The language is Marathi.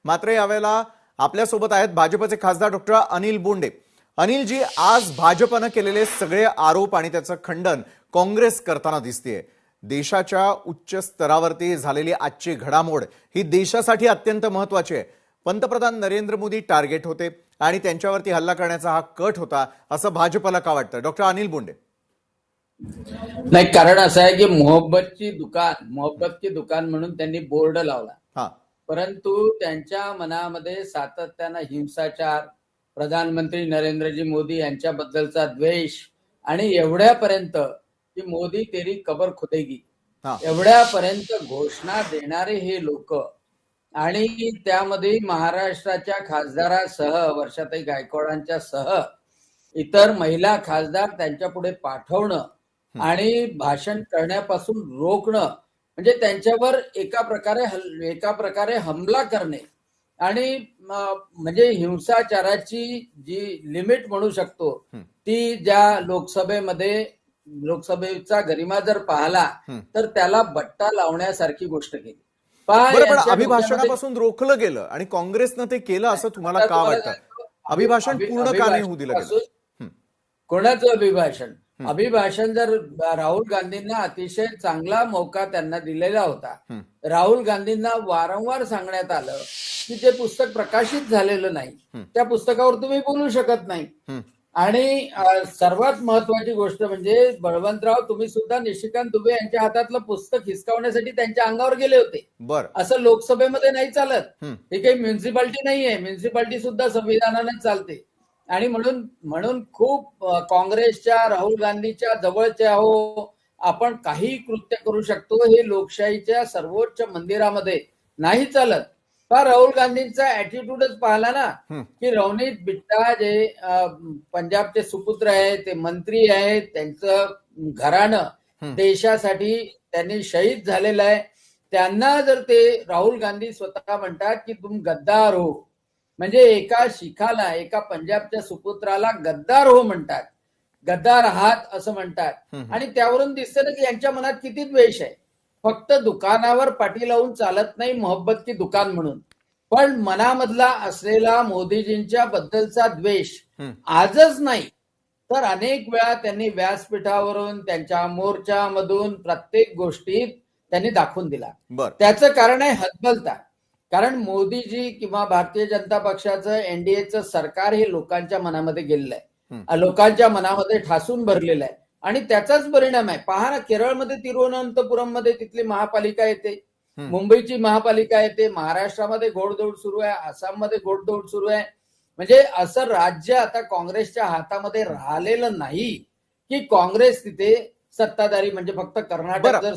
मात्र यावेळेला आपल्यासोबत आहेत भाजपचे खासदार डॉक्टर अनिल बोंडे। अनिलजी, आज भाजपने केलेले सगळे आरोप आणि त्याचं खंडन काँग्रेस करताना दिसतेय। देशाच्या उच्च स्तरावरती झालेली आजची घडामोड ही देशासाठी अत्यंत महत्त्वाची आहे। पंतप्रधान नरेंद्र मोदी टार्गेट होते आणि त्यांच्यावरती हल्ला करण्याचा हा कट होता असं भाजपला का वाटतं? डॉक्टर अनिल बोंडे। नाही, कारण असं आहे की मोहब्बत की दुकान म्हणून त्यांनी बोर्ड लावला, परंतु त्यांच्या मनामध्ये सातत्यानं हिंसाचार, प्रधानमंत्री नरेंद्रजी मोदी यांच्याबद्दलचा द्वेष आणि एवढ्यापर्यंत की मोदी तेरी कबर खुदेगी एवढ्यापर्यंत घोषणा देणारे हे लोक, आणि त्यामध्ये महाराष्ट्राच्या खासदारासह वर्षाताई गायकवाडांच्या सह इतर महिला खासदार त्यांच्या पुढे पाठवणं आणि भाषण करण्यापासून रोखणं, म्हणजे त्यांच्यावर एका प्रकारे हमला करणे आणि म्हणजे हिंसाचाराची जी लिमिट म्हणू शकतो ती ज्या लोकसभेचा गरिमा जर पाहिला तर त्याला बट्टा लावण्यासारखी गोष्ट केली। पण अभिभाषणापासून रोखलं गेलं आणि काँग्रेसनं ते केलं असं तुम्हाला का वाटतं? अभिभाषण पूर्ण का नाही होऊ दिलं गेलं? कोणाचं अभिभाषण? अभिभाषण जर राहुल गांधींना अतिशय चांगला मौका त्यांना दिलेला होता। राहुल गांधींना वारंवार सांगण्यात आलं की जे पुस्तक प्रकाशित झालेलं नाही त्या पुस्तकावर तुम्ही बोलू शकत नाही, आणि सर्वात महत्वाची गोष्ट म्हणजे बळवंतराव, तुम्ही सुद्धा निशिकांत दुबे यांच्या हातातलं पुस्तक हिसकावण्यासाठी त्यांच्या अंगावर गेले होते। असं लोकसभेमध्ये नाही चालत, हे काही म्युन्सिपाल्टी नाहीये, म्युन्सिपाल्टी सुद्धा संविधानाने चालते। आणि म्हणून खूप काँग्रेसच्या, राहुल गांधीच्या जवळच्या हो आपण काही कृत्य करू शकतो, हे लोकशाहीच्या सर्वोच्च मंदिरामध्ये नाही चालत। राहुल गांधींचा ऍटिट्यूडच पाहिला ना की रवनीत बिट्टा जे पंजाबचे सुपुत्र आहेत, ते मंत्री आहेत, त्यांचं घराणं देशासाठी त्यांनी शहीद झालेलं आहे, त्यांना जर ते राहुल गांधी स्वतः म्हणतात की तुम गद्दार हो, म्हणजे एका शिखाला, एका पंजाबच्या सुपुत्राला गद्दार हो म्हणतात, गद्दार आहात असं म्हणतात, आणि त्यावरून दिसतं ना की यांच्या मनात किती द्वेष आहे। फक्त दुकानावर पाठी लावून चालत नाही मोहब्बत की दुकान म्हणून, पण मनामधला असलेला मोदीजींच्या बद्दलचा द्वेष आजच नाही तर अनेक वेळा त्यांनी व्यासपीठावरून, त्यांच्या मोर्चामधून, प्रत्येक गोष्टीत त्यांनी दाखवून दिला। त्याचं कारण आहे हतबलता, कारण मोदीजी किंवा भारतीय जनता पक्षाचं, एनडीएचं सरकार हे लोकांच्या मनामध्ये गेलेलं आहे, लोकांच्या मनामध्ये ठासून भरलेलं आहे, आणि त्याचाच परिणाम आहे। पहा ना, केरळमध्ये तिरुवनंतपुरम मध्ये तिथली महापालिका येते, मुंबईची महापालिका येते, महाराष्ट्रामध्ये घोडदौड सुरू आहे, आसाममध्ये घोडदौड सुरू आहे, म्हणजे असं राज्य आता काँग्रेसच्या हातामध्ये राहिलेलं नाही की काँग्रेस तिथे सत्ताधारी, म्हणजे फक्त कर्नाटक जर